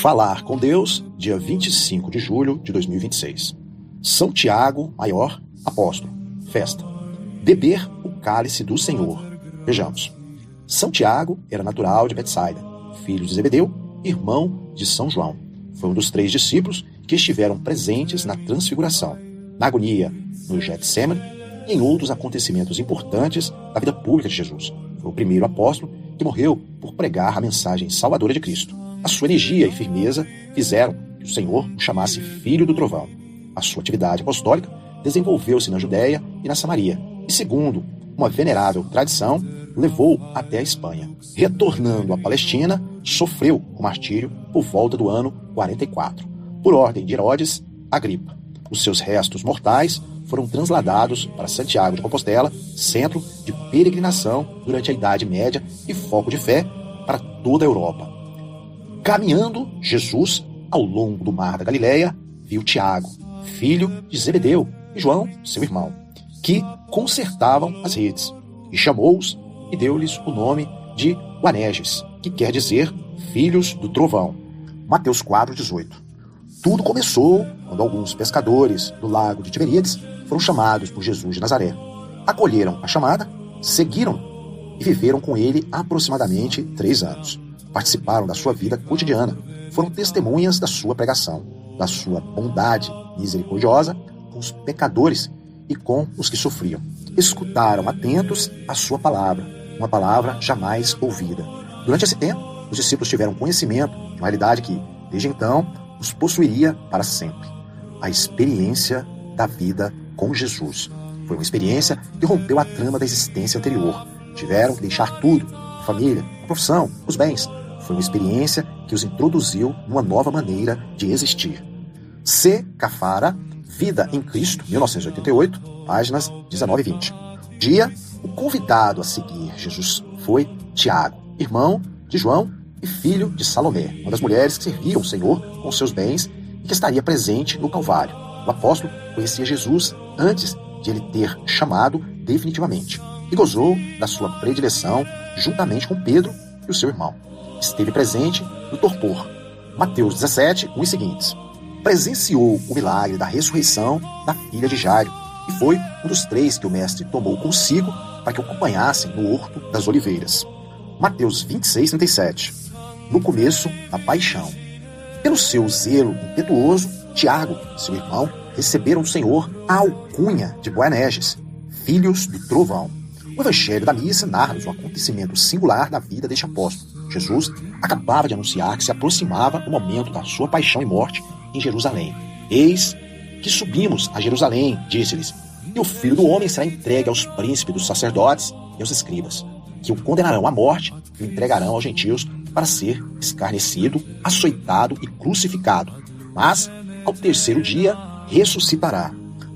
Falar com Deus, dia 25 de julho de 2026. São Tiago, maior, apóstolo. Festa. Beber o cálice do Senhor. Vejamos. São Tiago era natural de Betsaida, filho de Zebedeu, irmão de São João. Foi um dos 3 discípulos que estiveram presentes na transfiguração, na agonia, no Getsêmani e em outros acontecimentos importantes da vida pública de Jesus. Foi o primeiro apóstolo que morreu por pregar a mensagem salvadora de Cristo. A sua energia e firmeza fizeram que o Senhor o chamasse Filho do Trovão. A sua atividade apostólica desenvolveu-se na Judéia e na Samaria, e segundo uma venerável tradição, levou até a Espanha. Retornando à Palestina, sofreu o martírio por volta do ano 44, por ordem de Herodes Agripa. Os seus restos mortais foram transladados para Santiago de Compostela, centro de peregrinação durante a Idade Média e foco de fé para toda a Europa. Caminhando, Jesus, ao longo do mar da Galileia, viu Tiago, filho de Zebedeu, e João, seu irmão, que consertavam as redes, e chamou-os e deu-lhes o nome de Boanerges, que quer dizer filhos do trovão. Mateus 4,18. Tudo começou quando alguns pescadores do lago de Tiberíades foram chamados por Jesus de Nazaré. Acolheram a chamada, seguiram e viveram com ele aproximadamente 3 anos. Participaram da sua vida cotidiana, foram testemunhas da sua pregação, da sua bondade misericordiosa com os pecadores e com os que sofriam. Escutaram atentos a sua palavra, uma palavra jamais ouvida. Durante esse tempo, os discípulos tiveram conhecimento de uma realidade que, desde então, os possuiria para sempre. A experiência da vida com Jesus. Foi uma experiência que rompeu a trama da existência anterior. Tiveram que deixar tudo, a família, a profissão, os bens. Foi uma experiência que os introduziu numa nova maneira de existir. C. Cafara, Vida em Cristo, 1988, páginas 19 e 20. Dia, o convidado a seguir Jesus foi Tiago, irmão de João e filho de Salomé, uma das mulheres que serviam o Senhor com seus bens e que estaria presente no Calvário. O apóstolo conhecia Jesus antes de ele ter chamado definitivamente e gozou da sua predileção juntamente com Pedro e o seu irmão. Esteve presente no torpor. Mateus 17, 1 e seguintes. Presenciou o milagre da ressurreição da filha de Jairo e foi um dos 3 que o mestre tomou consigo para que o acompanhassem no Horto das Oliveiras. Mateus 26, 37. No começo da paixão. Pelo seu zelo impetuoso, Tiago e seu irmão receberam do Senhor a alcunha de Boanerges, filhos do trovão. O Evangelho da Missa narra-nos um acontecimento singular da vida deste apóstolo. Jesus acabava de anunciar que se aproximava o momento da sua paixão e morte em Jerusalém. Eis que subimos a Jerusalém, disse-lhes, e o Filho do Homem será entregue aos príncipes dos sacerdotes e aos escribas, que o condenarão à morte e o entregarão aos gentios para ser escarnecido, açoitado e crucificado. Mas, ao 3º dia, ressuscitará.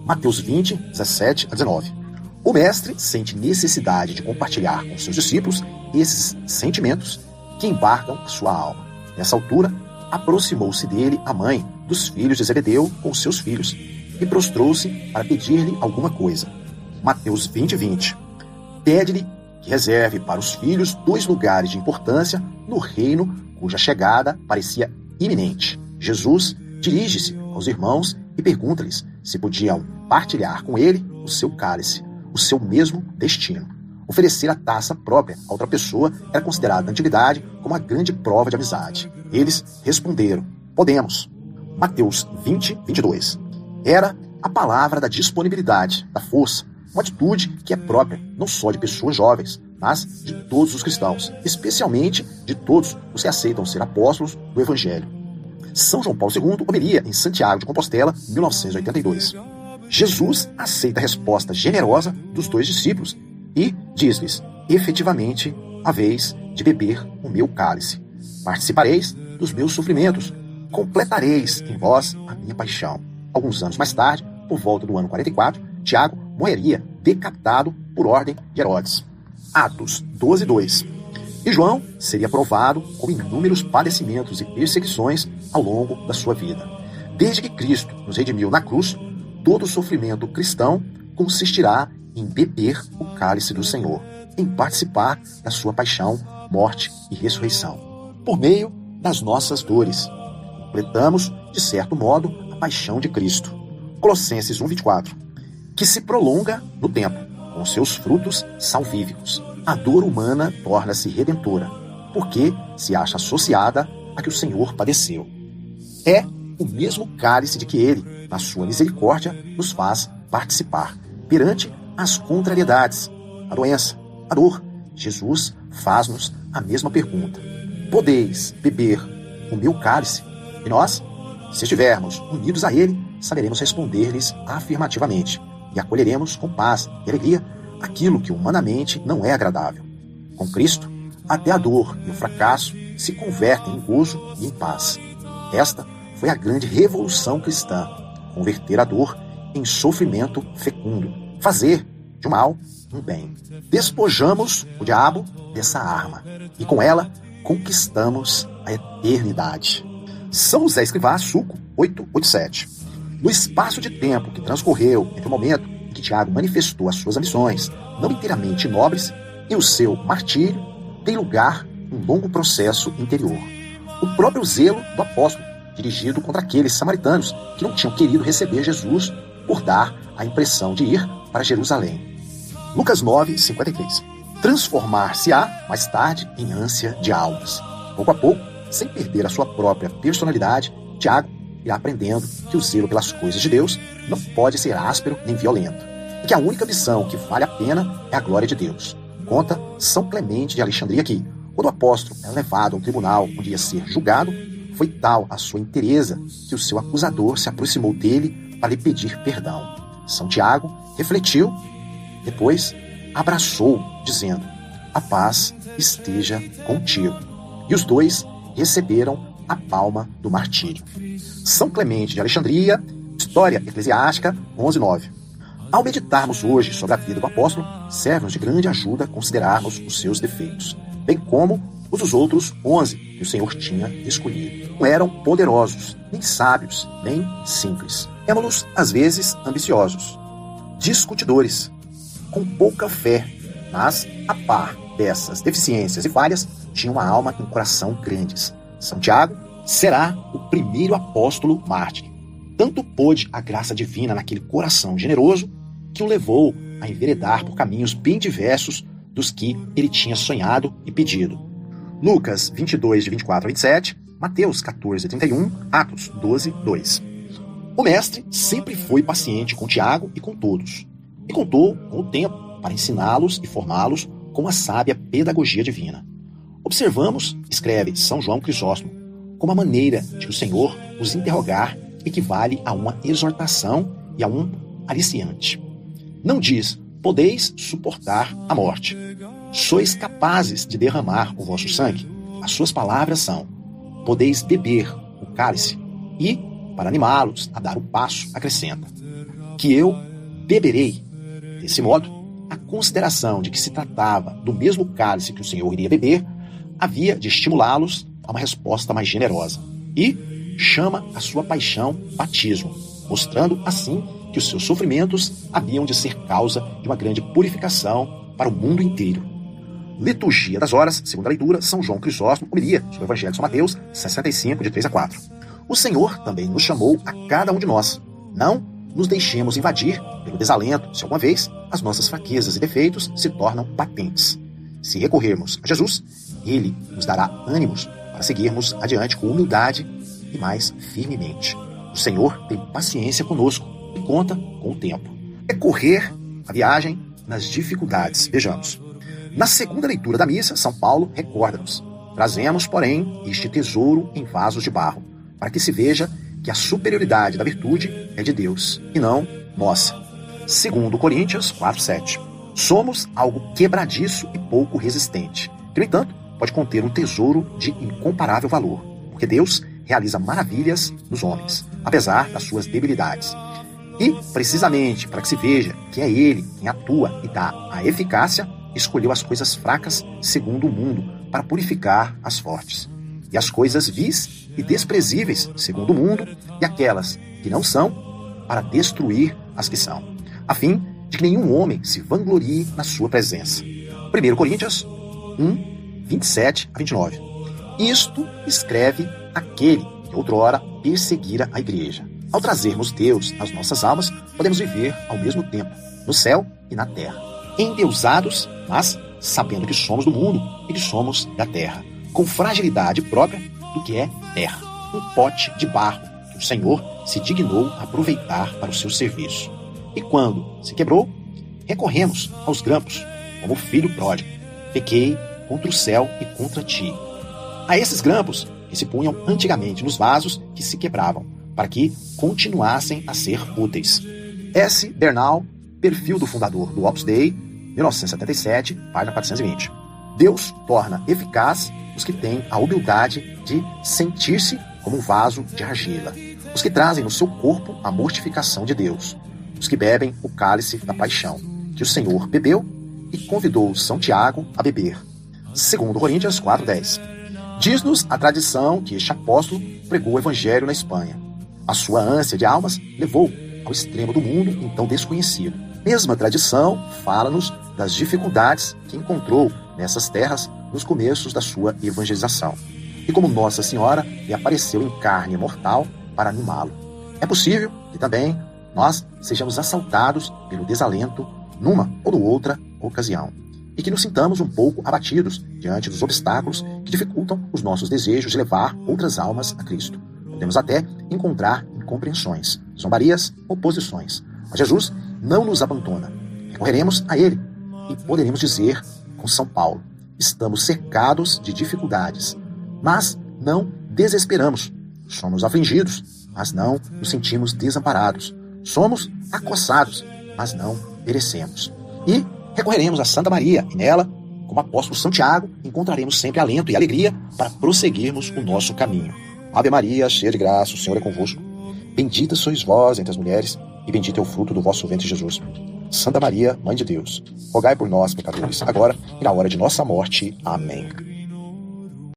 Mateus 20, 17 a 19. O mestre sente necessidade de compartilhar com seus discípulos esses sentimentos que embarcam a sua alma. Nessa altura, aproximou-se dele a mãe dos filhos de Zebedeu com seus filhos e prostrou-se para pedir-lhe alguma coisa. Mateus 20, 20. Pede-lhe que reserve para os filhos 2 lugares de importância no reino cuja chegada parecia iminente. Jesus dirige-se aos irmãos e pergunta-lhes se podiam partilhar com ele o seu cálice, o seu mesmo destino. Oferecer a taça própria a outra pessoa era considerado na antiguidade como uma grande prova de amizade. Eles responderam, podemos. Mateus 20, 22. Era a palavra da disponibilidade, da força, uma atitude que é própria não só de pessoas jovens, mas de todos os cristãos, especialmente de todos os que aceitam ser apóstolos do Evangelho. São João Paulo II homilia em Santiago de Compostela, 1982. Jesus aceita a resposta generosa dos 2 discípulos e diz-lhes, efetivamente, haveis de beber o meu cálice. Participareis dos meus sofrimentos, completareis em vós a minha paixão. Alguns anos mais tarde, por volta do ano 44, Tiago morreria decapitado por ordem de Herodes. Atos 12, 2. E João seria provado com inúmeros padecimentos e perseguições ao longo da sua vida. Desde que Cristo nos redimiu na cruz, todo sofrimento cristão consistirá em beber o cálice do Senhor, em participar da sua paixão, morte e ressurreição, por meio das nossas dores. completamos, de certo modo, a paixão de Cristo. Colossenses 1:24, que se prolonga no tempo, com seus frutos salvíficos. A dor humana torna-se redentora, porque se acha associada a que o Senhor padeceu. É o mesmo cálice de que ele, na sua misericórdia, nos faz participar. Perante as contrariedades, a doença, a dor, Jesus faz-nos a mesma pergunta: podeis beber o meu cálice? E nós, se estivermos unidos a ele, saberemos responder-lhes afirmativamente e acolheremos com paz e alegria aquilo que humanamente não é agradável. Com Cristo, até a dor e o fracasso se convertem em gozo e em paz. Esta foi a grande revolução cristã: converter a dor em sofrimento fecundo, fazer de um mal um bem. Despojamos o diabo dessa arma e com ela conquistamos a eternidade. São José Escrivá, Suco 887. No espaço de tempo que transcorreu entre o momento em que Tiago manifestou as suas ambições, não inteiramente nobres, e o seu martírio, tem lugar um longo processo interior. O próprio zelo do apóstolo, dirigido contra aqueles samaritanos que não tinham querido receber Jesus por dar a impressão de ir para Jerusalém. Lucas 9:53. Transformar-se-á, mais tarde, em ânsia de almas. Pouco a pouco, sem perder a sua própria personalidade, Tiago irá aprendendo que o zelo pelas coisas de Deus não pode ser áspero nem violento, e que a única missão que vale a pena é a glória de Deus. Conta São Clemente de Alexandria que, quando o apóstolo é levado ao tribunal onde ia ser julgado, foi tal a sua inteireza que o seu acusador se aproximou dele para lhe pedir perdão. São Tiago refletiu, depois abraçou, dizendo: a paz esteja contigo. E os dois receberam a palma do martírio. São Clemente de Alexandria, História Eclesiástica 11:9. Ao meditarmos hoje sobre a vida do apóstolo, serve-nos de grande ajuda considerarmos os seus defeitos, bem como os dos outros 11 que o Senhor tinha escolhido. Não eram poderosos, nem sábios, nem simples. Vemos-los, às vezes, ambiciosos, discutidores, com pouca fé, mas, a par dessas deficiências e falhas, tinham uma alma e um coração grandes. São Tiago será o primeiro apóstolo mártir. Tanto pôde a graça divina naquele coração generoso que o levou a enveredar por caminhos bem diversos dos que ele tinha sonhado e pedido. Lucas 22:24-27, Mateus 14:31, Atos 12:2. O mestre sempre foi paciente com Tiago e com todos, e contou com o tempo para ensiná-los e formá-los com a sábia pedagogia divina. Observamos, escreve São João Crisóstomo, como a maneira de que o Senhor os interrogar equivale a uma exortação e a um aliciante. Não diz: podeis suportar a morte. Sois capazes de derramar o vosso sangue. As suas palavras são: podeis beber o cálice. E, para animá-los a dar o passo, acrescenta: que eu beberei. Desse modo, a consideração de que se tratava do mesmo cálice que o Senhor iria beber havia de estimulá-los a uma resposta mais generosa. E chama a sua paixão batismo, mostrando assim que os seus sofrimentos haviam de ser causa de uma grande purificação para o mundo inteiro. Liturgia das Horas, segunda leitura, São João Crisóstomo, homilia sobre o Evangelho de São Mateus, 65, de 3-4. O Senhor também nos chamou a cada um de nós. Não nos deixemos invadir pelo desalento, se alguma vez as nossas fraquezas e defeitos se tornam patentes. Se recorrermos a Jesus, Ele nos dará ânimos para seguirmos adiante com humildade e mais firmemente. O Senhor tem paciência conosco e conta com o tempo. Recorrer a viagem nas dificuldades. Vejamos. Na segunda leitura da missa, São Paulo recorda-nos: trazemos, porém, este tesouro em vasos de barro, para que se veja que a superioridade da virtude é de Deus, e não nossa. 2 Coríntios 4:7. Somos algo quebradiço e pouco resistente, que, no entanto, pode conter um tesouro de incomparável valor, porque Deus realiza maravilhas nos homens, apesar das suas debilidades. E, precisamente para que se veja que é Ele quem atua e dá a eficácia, escolheu as coisas fracas segundo o mundo para purificar as fortes, e as coisas vis e desprezíveis segundo o mundo, e aquelas que não são, para destruir as que são, a fim de que nenhum homem se vanglorie na sua presença. 1 Coríntios 1, 27-29. Isto escreve aquele que outrora perseguira a igreja. Ao trazermos Deus às nossas almas, podemos viver ao mesmo tempo no céu e na terra, endeusados, mas sabendo que somos do mundo e que somos da terra, com fragilidade própria do que é terra, um pote de barro que o Senhor se dignou aproveitar para o seu serviço. E quando se quebrou, recorremos aos grampos, como o filho pródigo. Pequei contra o céu e contra ti. A esses grampos que se punham antigamente nos vasos que se quebravam, para que continuassem a ser úteis. S. Bernal, perfil do fundador do Opus Dei, 1977, página 420. Deus torna eficaz os que têm a humildade de sentir-se como um vaso de argila, os que trazem no seu corpo a mortificação de Deus, os que bebem o cálice da paixão, que o Senhor bebeu e convidou São Tiago a beber. 2 Coríntios 4:10. Diz-nos a tradição que este apóstolo pregou o evangelho na Espanha. A sua ânsia de almas levou ao extremo do mundo então desconhecido. Mesma tradição fala-nos das dificuldades que encontrou nessas terras nos começos da sua evangelização. E como Nossa Senhora lhe apareceu em carne mortal para animá-lo. É possível que também nós sejamos assaltados pelo desalento numa ou outra ocasião, e que nos sintamos um pouco abatidos diante dos obstáculos que dificultam os nossos desejos de levar outras almas a Cristo. Podemos até encontrar incompreensões, zombarias, oposições. Mas Jesus não nos abandona. Recorreremos a Ele e poderemos dizer com São Paulo: estamos cercados de dificuldades, mas não desesperamos. Somos afligidos, mas não nos sentimos desamparados. Somos acossados, mas não perecemos. E recorreremos a Santa Maria, e nela, como apóstolo São Tiago, encontraremos sempre alento e alegria para prosseguirmos o nosso caminho. Ave Maria, cheia de graça, o Senhor é convosco. Bendita sois vós entre as mulheres, e bendito é o fruto do vosso ventre, Jesus. Santa Maria, Mãe de Deus, rogai por nós, pecadores, agora e na hora de nossa morte. Amém.